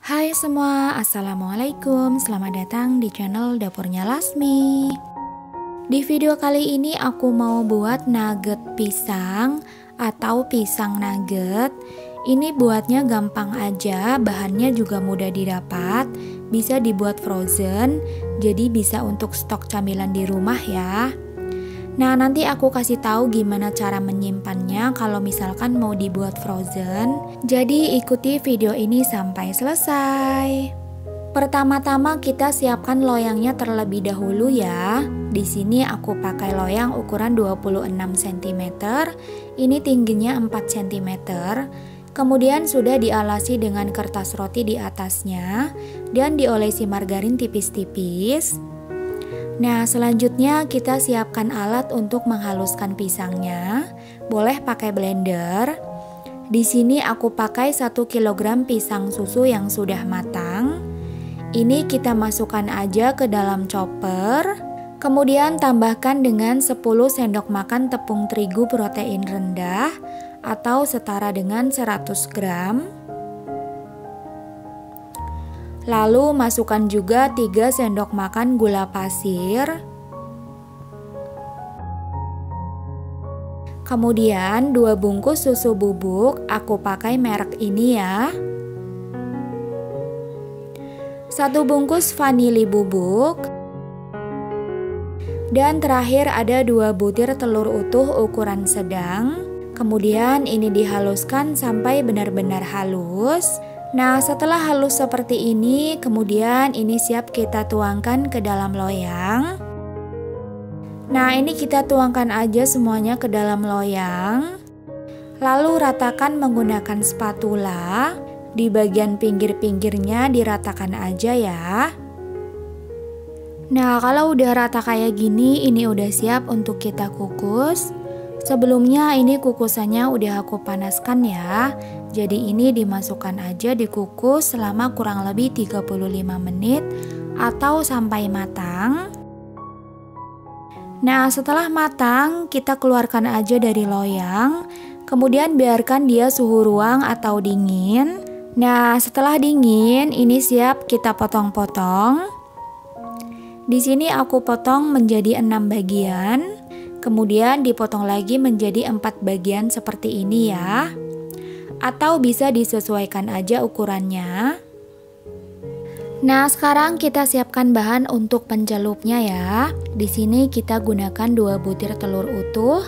Hai semua, Assalamualaikum. Selamat datang di channel Dapurnya Lasmi. Di video kali ini aku mau buat nugget pisang atau pisang nugget. Ini buatnya gampang aja, bahannya juga mudah didapat. Bisa dibuat frozen, jadi bisa untuk stok camilan di rumah ya. Nah, nanti aku kasih tahu gimana cara menyimpannya kalau misalkan mau dibuat frozen. Jadi ikuti video ini sampai selesai. Pertama-tama kita siapkan loyangnya terlebih dahulu ya. Di sini aku pakai loyang ukuran 26 cm. Ini tingginya 4 cm. Kemudian sudah dialasi dengan kertas roti di atasnya dan diolesi margarin tipis-tipis. Nah, selanjutnya kita siapkan alat untuk menghaluskan pisangnya. Boleh pakai blender. Di sini aku pakai 1 kg pisang susu yang sudah matang. Ini kita masukkan aja ke dalam chopper. Kemudian tambahkan dengan 10 sendok makan tepung terigu protein rendah atau setara dengan 100 gram. Lalu masukkan juga 3 sendok makan gula pasir. Kemudian 2 bungkus susu bubuk, aku pakai merek ini ya. 1 bungkus vanili bubuk. Dan terakhir ada 2 butir telur utuh ukuran sedang. Kemudian ini dihaluskan sampai benar-benar halus. Nah, setelah halus seperti ini, kemudian ini siap kita tuangkan ke dalam loyang. Nah, ini kita tuangkan aja semuanya ke dalam loyang. Lalu ratakan menggunakan spatula. Di bagian pinggir-pinggirnya diratakan aja ya. Nah, kalau udah rata kayak gini, ini udah siap untuk kita kukus. Sebelumnya ini kukusannya udah aku panaskan ya. Jadi ini dimasukkan aja dikukus selama kurang lebih 35 menit atau sampai matang. Nah, setelah matang kita keluarkan aja dari loyang. Kemudian biarkan dia suhu ruang atau dingin. Nah, setelah dingin ini siap kita potong-potong. Di sini aku potong menjadi 6 bagian. Kemudian dipotong lagi menjadi 4 bagian seperti ini ya. Atau bisa disesuaikan aja ukurannya. Nah, sekarang kita siapkan bahan untuk pencelupnya ya. Di sini kita gunakan 2 butir telur utuh.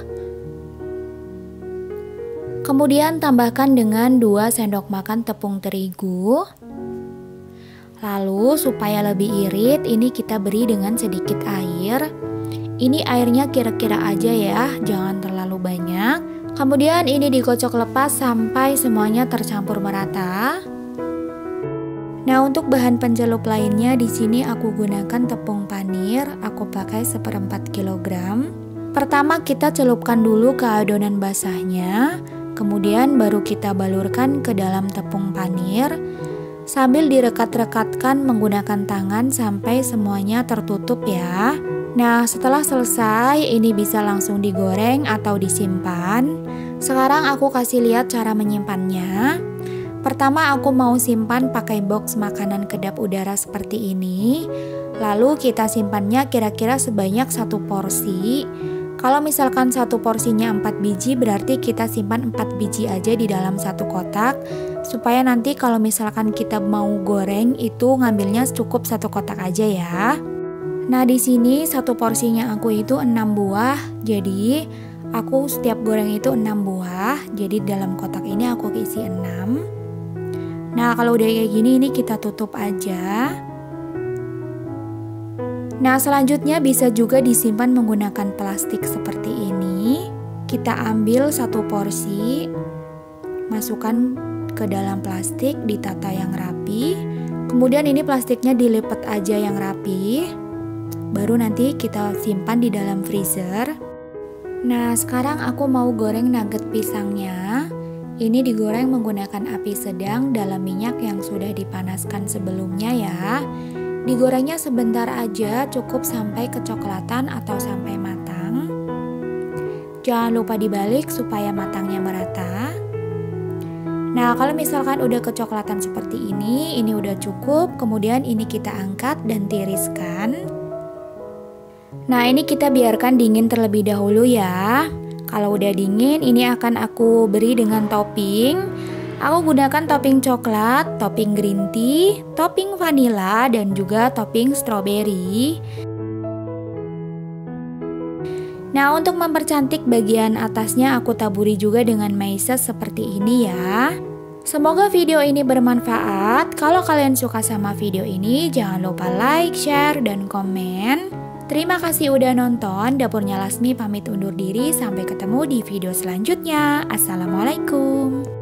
Kemudian tambahkan dengan 2 sendok makan tepung terigu. Lalu supaya lebih irit, ini kita beri dengan sedikit air. Ini airnya kira-kira aja ya, jangan terlalu banyak. Kemudian ini dikocok lepas sampai semuanya tercampur merata. Nah, untuk bahan pencelup lainnya di sini aku gunakan tepung panir, aku pakai 1/4 kg. Pertama kita celupkan dulu ke adonan basahnya, kemudian baru kita balurkan ke dalam tepung panir sambil direkat-rekatkan menggunakan tangan sampai semuanya tertutup ya. Nah, setelah selesai ini bisa langsung digoreng atau disimpan. Sekarang aku kasih lihat cara menyimpannya. Pertama aku mau simpan pakai box makanan kedap udara seperti ini. Lalu kita simpannya kira-kira sebanyak 1 porsi. Kalau misalkan 1 porsinya 4 biji, berarti kita simpan 4 biji aja di dalam 1 kotak. Supaya nanti kalau misalkan kita mau goreng itu ngambilnya cukup 1 kotak aja ya. Nah, di sini 1 porsinya aku itu 6 buah. Jadi, aku setiap goreng itu 6 buah. Jadi, dalam kotak ini aku isi 6. Nah, kalau udah kayak gini ini kita tutup aja. Nah, selanjutnya bisa juga disimpan menggunakan plastik seperti ini. Kita ambil 1 porsi, masukkan ke dalam plastik, ditata yang rapi. Kemudian ini plastiknya dilipat aja yang rapi. Baru nanti kita simpan di dalam freezer. Nah, sekarang aku mau goreng nugget pisangnya. Ini digoreng menggunakan api sedang dalam minyak yang sudah dipanaskan sebelumnya ya. Digorengnya sebentar aja, cukup sampai kecoklatan atau sampai matang. Jangan lupa dibalik supaya matangnya merata. Nah, kalau misalkan udah kecoklatan seperti ini udah cukup. Kemudian ini kita angkat dan tiriskan. Nah, ini kita biarkan dingin terlebih dahulu ya. Kalau udah dingin, ini akan aku beri dengan topping. Aku gunakan topping coklat, topping green tea, topping vanilla, dan juga topping strawberry. Nah, untuk mempercantik bagian atasnya aku taburi juga dengan meses seperti ini ya. Semoga video ini bermanfaat. Kalau kalian suka sama video ini, jangan lupa like, share, dan komen. Terima kasih udah nonton. Dapurnya Lasmi pamit undur diri. Sampai ketemu di video selanjutnya. Assalamualaikum.